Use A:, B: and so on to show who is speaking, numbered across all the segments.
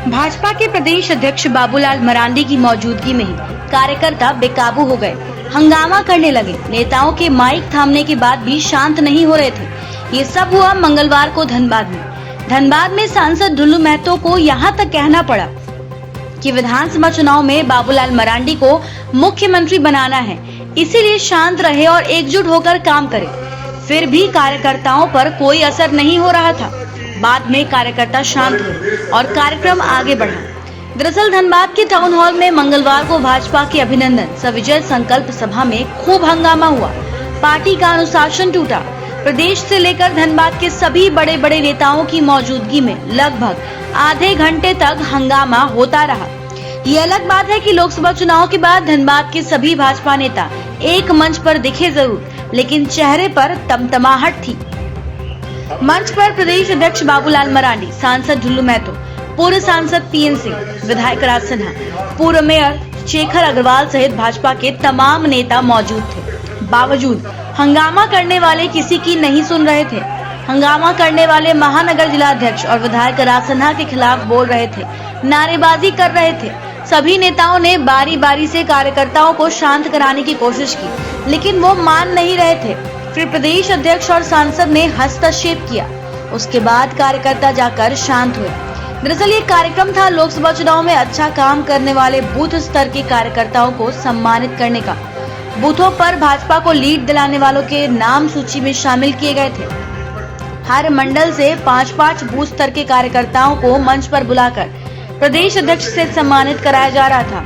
A: भाजपा के प्रदेश अध्यक्ष बाबूलाल मरांडी की मौजूदगी में ही कार्यकर्ता बेकाबू हो गए, हंगामा करने लगे। नेताओं के माइक थामने के बाद भी शांत नहीं हो रहे थे। ये सब हुआ मंगलवार को धनबाद में सांसद ढुल्लू महतो को यहाँ तक कहना पड़ा कि विधानसभा चुनाव में बाबूलाल मरांडी को मुख्यमंत्री बनाना है, इसीलिए शांत रहे और एकजुट होकर काम करें। फिर भी कार्यकर्ताओं पर कोई असर नहीं हो रहा था। बाद में कार्यकर्ता शांत हुए और कार्यक्रम आगे बढ़ा। दरअसल धनबाद के टाउन हॉल में मंगलवार को भाजपा के अभिनंदन सह विजय संकल्प सभा में खूब हंगामा हुआ। पार्टी का अनुशासन टूटा। प्रदेश से लेकर धनबाद के सभी बड़े बड़े नेताओं की मौजूदगी में लगभग आधे घंटे तक हंगामा होता रहा। ये अलग बात है कि लोकसभा चुनाव के बाद धनबाद के सभी भाजपा नेता एक मंच पर दिखे जरूर, लेकिन चेहरे पर तमतमाहट थी। मंच पर प्रदेश अध्यक्ष बाबूलाल मरांडी, सांसद ढुल्लू महतो, पूर्व सांसद पीएन सिंह, विधायक राज सिन्हा, पूर्व मेयर शेखर अग्रवाल सहित भाजपा के तमाम नेता मौजूद थे। बावजूद हंगामा करने वाले किसी की नहीं सुन रहे थे। हंगामा करने वाले महानगर जिला अध्यक्ष और विधायक राज सिन्हा के खिलाफ बोल रहे थे, नारेबाजी कर रहे थे। सभी नेताओं ने बारी बारी से कार्यकर्ताओं को शांत कराने की कोशिश की, लेकिन वो मान नहीं रहे थे। फिर प्रदेश अध्यक्ष और सांसद ने हस्तक्षेप किया। उसके बाद कार्यकर्ता जाकर शांत हुए। दरअसल ये कार्यक्रम था लोकसभा चुनाव में अच्छा काम करने वाले बूथ स्तर के कार्यकर्ताओं को सम्मानित करने का। बूथों पर भाजपा को लीड दिलाने वालों के नाम सूची में शामिल किए गए थे। हर मंडल से 5-5 बूथ स्तर के कार्यकर्ताओं को मंच पर बुलाकर प्रदेश अध्यक्ष से सम्मानित कराया जा रहा था।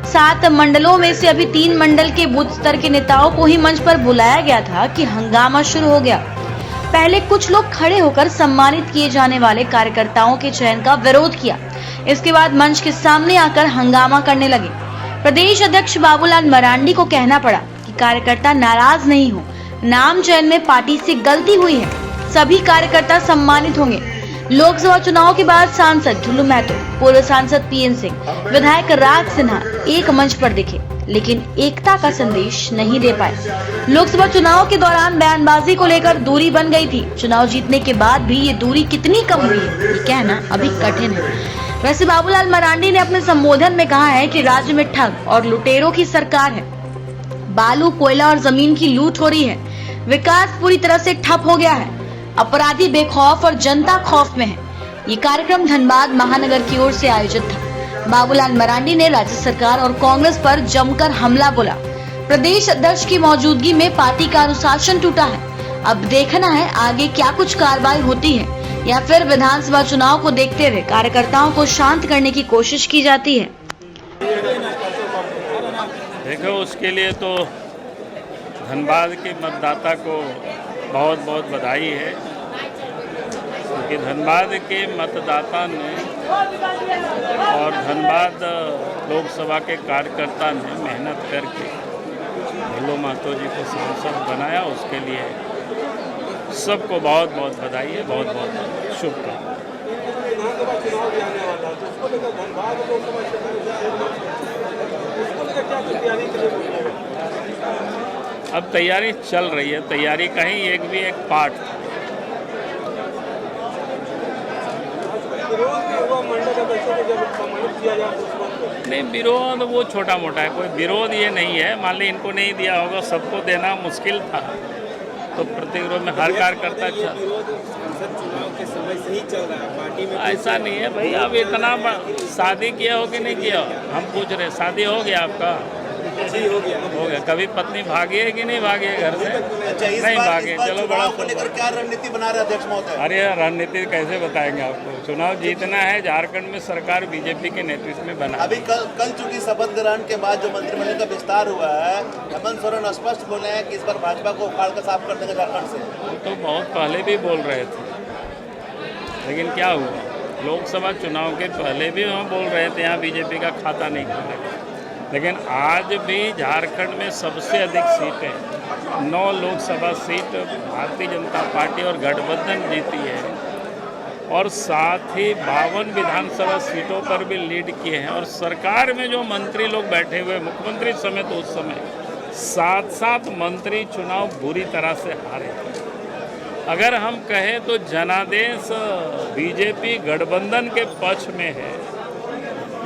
A: 7 मंडलों में से अभी 3 मंडल के बूथ स्तर के नेताओं को ही मंच पर बुलाया गया था कि हंगामा शुरू हो गया। पहले कुछ लोग खड़े होकर सम्मानित किए जाने वाले कार्यकर्ताओं के चयन का विरोध किया। इसके बाद मंच के सामने आकर हंगामा करने लगे। प्रदेश अध्यक्ष बाबूलाल मरांडी को कहना पड़ा कि कार्यकर्ता नाराज नहीं हो, नाम चयन में पार्टी से गलती हुई है, सभी कार्यकर्ता सम्मानित होंगे। लोकसभा चुनाव के बाद सांसद ढुल्लू महतो, पूर्व सांसद पीएन सिंह, विधायक राज सिन्हा एक मंच पर दिखे, लेकिन एकता का संदेश नहीं दे पाए। लोकसभा चुनाव के दौरान बयानबाजी को लेकर दूरी बन गई थी। चुनाव जीतने के बाद भी ये दूरी कितनी कम हुई है, ये कहना अभी कठिन है। वैसे बाबूलाल मरांडी ने अपने संबोधन में कहा है कि राज्य में ठग और लुटेरों की सरकार है। बालू, कोयला और जमीन की लूट हो रही है। विकास पूरी तरह से ठप हो गया है। अपराधी बेखौफ और जनता खौफ में है। ये कार्यक्रम धनबाद महानगर की ओर से आयोजित था। बाबूलाल मरांडी ने राज्य सरकार और कांग्रेस पर जमकर हमला बोला। प्रदेश अध्यक्ष की मौजूदगी में पार्टी का अनुशासन टूटा है। अब देखना है आगे क्या कुछ कार्रवाई होती है या फिर विधानसभा चुनाव को देखते हुए कार्यकर्ताओं को शांत करने की कोशिश की जाती है।
B: देखो, उसके लिए तो धनबाद के मतदाता को बहुत बहुत बधाई है, क्योंकि धनबाद के मतदाता ने और धनबाद लोकसभा के कार्यकर्ता ने मेहनत करके ढुल्लू महतो जी को सांसद बनाया। उसके लिए सबको बहुत बहुत बधाई है, बहुत बहुत शुभकामनाएं। अब तैयारी चल रही है। तैयारी का ही एक पार्ट था। नहीं, विरोध वो छोटा मोटा है, कोई विरोध ये नहीं है। मान ली इनको नहीं दिया होगा, सबको देना मुश्किल था, तो प्रतिविरोध में हर कार्यकर्ता ऐसा नहीं है भाई। अब इतना शादी किया हो कि नहीं किया, हम पूछ रहे शादी हो गया आपका? हो गया। कभी पत्नी भागी है कि नहीं भागी है घर से? नहीं भागे। चलो, बड़ा
C: क्या रणनीति बना रहे अध्यक्ष महोदय?
B: अरे रणनीति कैसे बताएंगे आपको? चुनाव जीतना है। झारखंड में सरकार बीजेपी के नेतृत्व में बना।
C: अभी कल चूंकि शपथ ग्रहण के बाद जो मंत्रिमंडल का विस्तार हुआ है, हेमंत सोरेन स्पष्ट बोले हैं कि इस बार भाजपा को उखाड़ कर साफ कर देंगे झारखंड से।
B: वो तो बहुत पहले भी बोल रहे थे, लेकिन क्या हुआ? लोकसभा चुनाव के पहले भी हम बोल रहे थे यहाँ बीजेपी का खाता नहीं खुलेगा, लेकिन आज भी झारखंड में सबसे अधिक सीटें 9 लोकसभा सीट भारतीय जनता पार्टी और गठबंधन जीती है, और साथ ही 52 विधानसभा सीटों पर भी लीड किए हैं। और सरकार में जो मंत्री लोग बैठे हुए, मुख्यमंत्री समेत उस समय 7 मंत्री चुनाव बुरी तरह से हारे। अगर हम कहें तो जनादेश बीजेपी गठबंधन के पक्ष में है,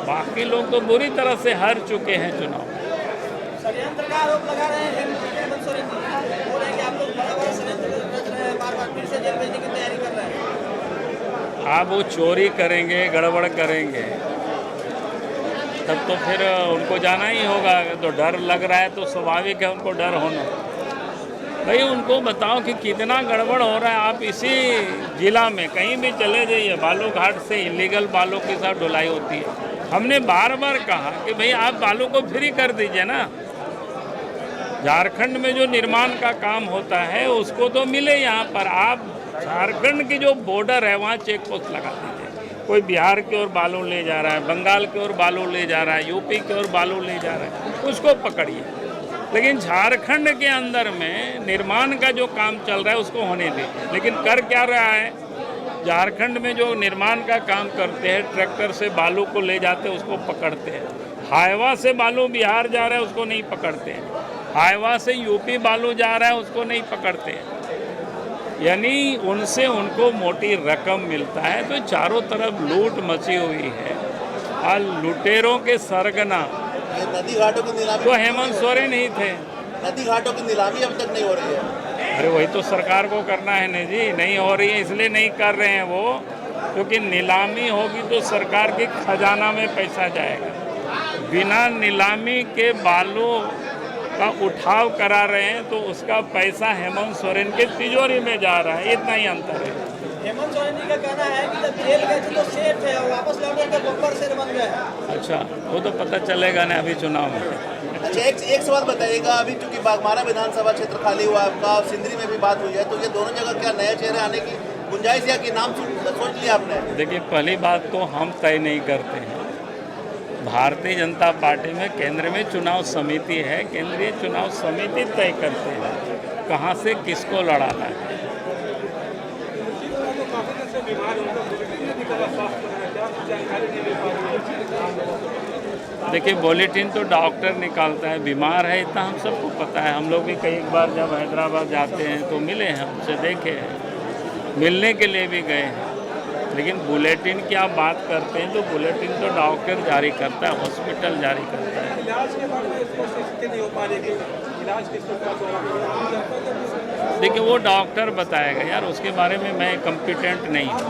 B: बाकी लोग तो बुरी तरह से हार चुके हैं चुनाव।
D: षड्यंत्र का आरोप लगा रहे हैं हेमंत सोरेन जी, बोल रहे हैं कि आप लोग बड़ा षड्यंत्र रच रहे हैं, बार बार फिर से जेल भेजने की तैयारी कर रहे हैं।
B: आप वो चोरी करेंगे, गड़बड़ करेंगे, तब तो फिर उनको जाना ही होगा। तो डर लग रहा है तो स्वाभाविक है उनको डर होना। भाई उनको बताओ कि कितना गड़बड़ हो रहा है। आप इसी जिला में कहीं भी चले जाइए, बालू घाट से इलीगल बालू के साथ ढुलाई होती है। हमने बार बार कहा कि भाई आप बालू को फ्री कर दीजिए ना। झारखंड में जो निर्माण का काम होता है उसको तो मिले यहाँ पर। आप झारखंड की जो बॉर्डर है वहाँ चेक पोस्ट लगा दीजिए। कोई बिहार की ओर बालू ले जा रहा है, बंगाल की ओर बालू ले जा रहा है, यूपी की ओर बालू ले जा रहा है, उसको पकड़िए। लेकिन झारखंड के अंदर में निर्माण का जो काम चल रहा है उसको होने दीजिए। लेकिन कर क्या रहा है, झारखंड में जो निर्माण का काम करते हैं, ट्रैक्टर से बालू को ले जाते हैं, उसको पकड़ते हैं। हाईवा से बालू बिहार जा रहा है, उसको नहीं पकड़ते हैं। हाईवा से यूपी बालू जा रहा है, उसको नहीं पकड़ते हैं। यानी उनसे उनको मोटी रकम मिलता है। तो चारों तरफ लूट मची हुई है और लुटेरों के सरगना
C: ये नदी घाटों की नीलामी
B: तो हेमंत सोरेन ही थे।
C: नदी घाटों की नीलामी अब तक नहीं हो रही है।
B: अरे वही तो सरकार को करना है ना जी, नहीं हो रही है इसलिए नहीं कर रहे हैं वो, क्योंकि नीलामी होगी तो सरकार के खजाना में पैसा जाएगा। बिना नीलामी के बालू का उठाव करा रहे हैं तो उसका पैसा हेमंत सोरेन के तिजोरी में जा रहा है। इतना ही अंतर है।
D: हेमंत सोरेन जी का कहना है कि जब जेल गए थे तो सेफ है और वापस लौटे तो बब्बर शेर बन गए हैं।
B: अच्छा, वो तो पता चलेगा ना अभी चुनाव में।
C: अच्छा, एक सवाल बताइएगा, अभी चूंकि बागमारा विधानसभा क्षेत्र खाली हुआ आपका, सिंदरी में भी बात हुई है, तो ये दोनों जगह क्या नए चेहरे आने की गुंजाइश या कि नाम सोच लिया आपने?
B: देखिए, पहली बात तो हम तय नहीं करते हैं। भारतीय जनता पार्टी में केंद्र में चुनाव समिति है, केंद्रीय चुनाव समिति तय करते हैं कहाँ से किसको लड़ाना है। देखिए, बुलेटिन तो डॉक्टर निकालता है, बीमार है इतना हम सबको पता है। हम लोग भी कई बार जब हैदराबाद जाते हैं तो मिले हैं, हमसे देखे हैं, मिलने के लिए भी गए हैं। लेकिन बुलेटिन की आप बात करते हैं तो बुलेटिन तो डॉक्टर जारी करता है, हॉस्पिटल जारी करता है। देखिए, वो डॉक्टर बताएगा यार, उसके बारे में मैं कॉम्पिटेंट नहीं हूँ।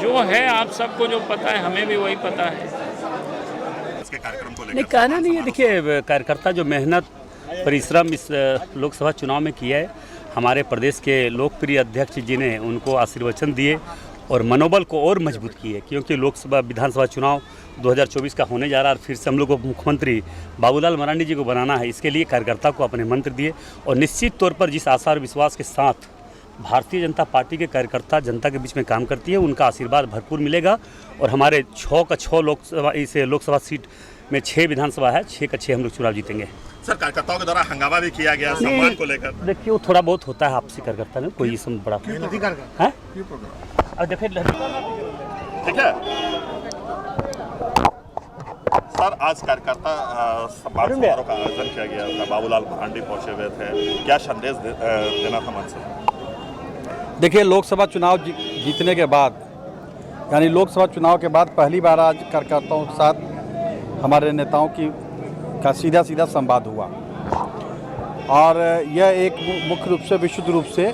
B: जो है आप सबको जो पता है, हमें भी वही पता है।
E: इसके कार्यक्रम को
F: नहीं,
E: लेकर
F: कहना नहीं है। देखिए, कार्यकर्ता जो मेहनत परिश्रम इस लोकसभा चुनाव में किया है, हमारे प्रदेश के लोकप्रिय अध्यक्ष जी ने उनको आशीर्वचन दिए और मनोबल को और मजबूत किए, क्योंकि लोकसभा विधानसभा चुनाव 2024 का होने जा रहा है और फिर से हम लोग को मुख्यमंत्री बाबूलाल मरांडी जी को बनाना है। इसके लिए कार्यकर्ता को अपने मंत्र दिए और निश्चित तौर पर जिस आशा और विश्वास के साथ भारतीय जनता पार्टी के कार्यकर्ता जनता के बीच में काम करती है, उनका आशीर्वाद भरपूर मिलेगा। और हमारे 6 का 6 लोकसभा सीट में 6 विधानसभा है, 6 का 6 हम लोग चुनाव जीतेंगे।
E: सर, कार्यकर्ताओं के द्वारा हंगामा भी किया गया सम्मान को लेकर।
F: देखिए, वो थोड़ा बहुत होता है आपसी कार्यकर्ता में, कोई इसमें बड़ा है। अब देखिए
E: ठीक है सर, आज कार्यकर्ता सम्मान समारोह का आयोजन किया गया था, बाबूलाल मरांडी पहुंचे हुए थे, क्या संदेश देना था मन से?
G: देखिए, लोकसभा चुनाव जीतने के बाद, यानी लोकसभा चुनाव के बाद पहली बार आज कार्यकर्ताओं के साथ हमारे नेताओं का सीधा संवाद हुआ और यह एक मुख्य रूप से विशुद्ध रूप से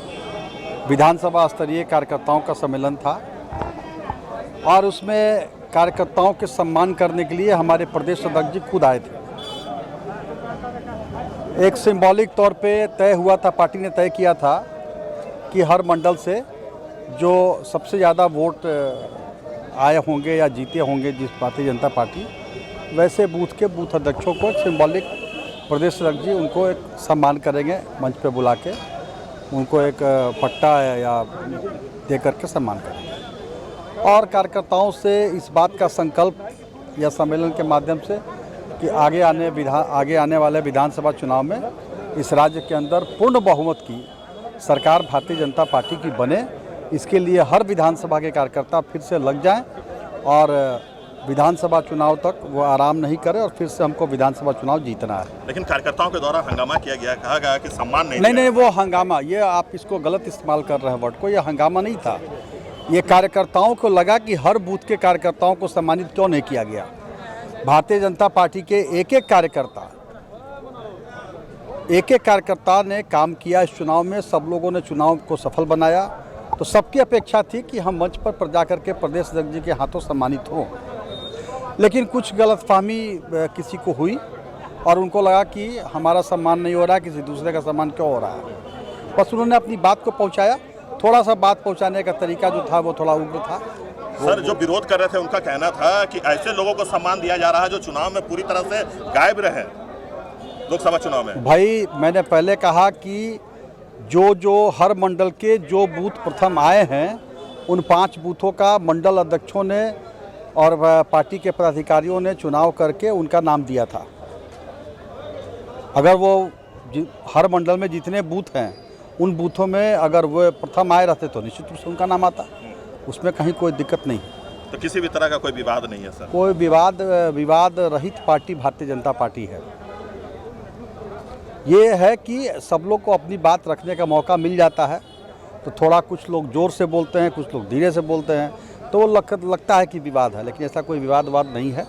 G: विधानसभा स्तरीय कार्यकर्ताओं का सम्मेलन था और उसमें कार्यकर्ताओं के सम्मान करने के लिए हमारे प्रदेश अध्यक्ष जी खुद आए थे। एक सिंबॉलिक तौर पे तय हुआ था, पार्टी ने तय किया था कि हर मंडल से जो सबसे ज़्यादा वोट आए होंगे या जीते होंगे जिस भारतीय जनता पार्टी, वैसे बूथ के बूथ अध्यक्षों को सिंबॉलिक प्रदेश अध्यक्ष जी उनको एक सम्मान करेंगे, मंच पे बुला के उनको एक पट्टा या दे करके सम्मान करेंगे। और कार्यकर्ताओं से इस बात का संकल्प या सम्मेलन के माध्यम से कि आगे आने वाले विधानसभा चुनाव में इस राज्य के अंदर पूर्ण बहुमत की सरकार भारतीय जनता पार्टी की बने, इसके लिए हर विधानसभा के कार्यकर्ता फिर से लग जाएं और विधानसभा चुनाव तक वो आराम नहीं करे और फिर से हमको विधानसभा चुनाव जीतना है।
E: लेकिन कार्यकर्ताओं के द्वारा हंगामा किया गया, कहा गया कि सम्मान नहीं
G: नहीं
E: दिया।
G: नहीं, वो हंगामा, ये आप इसको गलत इस्तेमाल कर रहे हैं वर्ड को, ये हंगामा नहीं था। ये कार्यकर्ताओं को लगा कि हर बूथ के कार्यकर्ताओं को सम्मानित क्यों नहीं किया गया। भारतीय जनता पार्टी के एक एक कार्यकर्ता ने काम किया इस चुनाव में, सब लोगों ने चुनाव को सफल बनाया। तो सबकी अपेक्षा थी कि हम मंच पर जाकर के प्रदेश अध्यक्ष जी के हाथों सम्मानित हों, लेकिन कुछ गलतफहमी किसी को हुई और उनको लगा कि हमारा सम्मान नहीं हो रहा है, किसी दूसरे का सम्मान क्यों हो रहा है। बस उन्होंने अपनी बात को पहुंचाया, थोड़ा सा बात पहुंचाने का तरीका जो था वो थोड़ा उग्र था।
E: सर, जो विरोध कर रहे थे उनका कहना था कि ऐसे लोगों को सम्मान दिया जा रहा है जो चुनाव में पूरी तरह से गायब रहे, लोकसभा चुनाव में।
G: भाई, मैंने पहले कहा कि जो हर मंडल के जो बूथ प्रथम आए हैं उन 5 बूथों का मंडल अध्यक्षों ने और पार्टी के पदाधिकारियों ने चुनाव करके उनका नाम दिया था। अगर वो हर मंडल में जितने बूथ हैं उन बूथों में अगर वो प्रथम आए रहते तो निश्चित रूप से उनका नाम आता, उसमें कहीं कोई दिक्कत नहीं है।
E: तो किसी भी तरह का कोई विवाद नहीं है सर?
G: कोई विवाद रहित पार्टी भारतीय जनता पार्टी है। ये है कि सब लोग को अपनी बात रखने का मौका मिल जाता है, तो थोड़ा कुछ लोग ज़ोर से बोलते हैं, कुछ लोग धीरे से बोलते हैं, तो वो लगता है कि विवाद है, लेकिन ऐसा कोई विवाद नहीं है।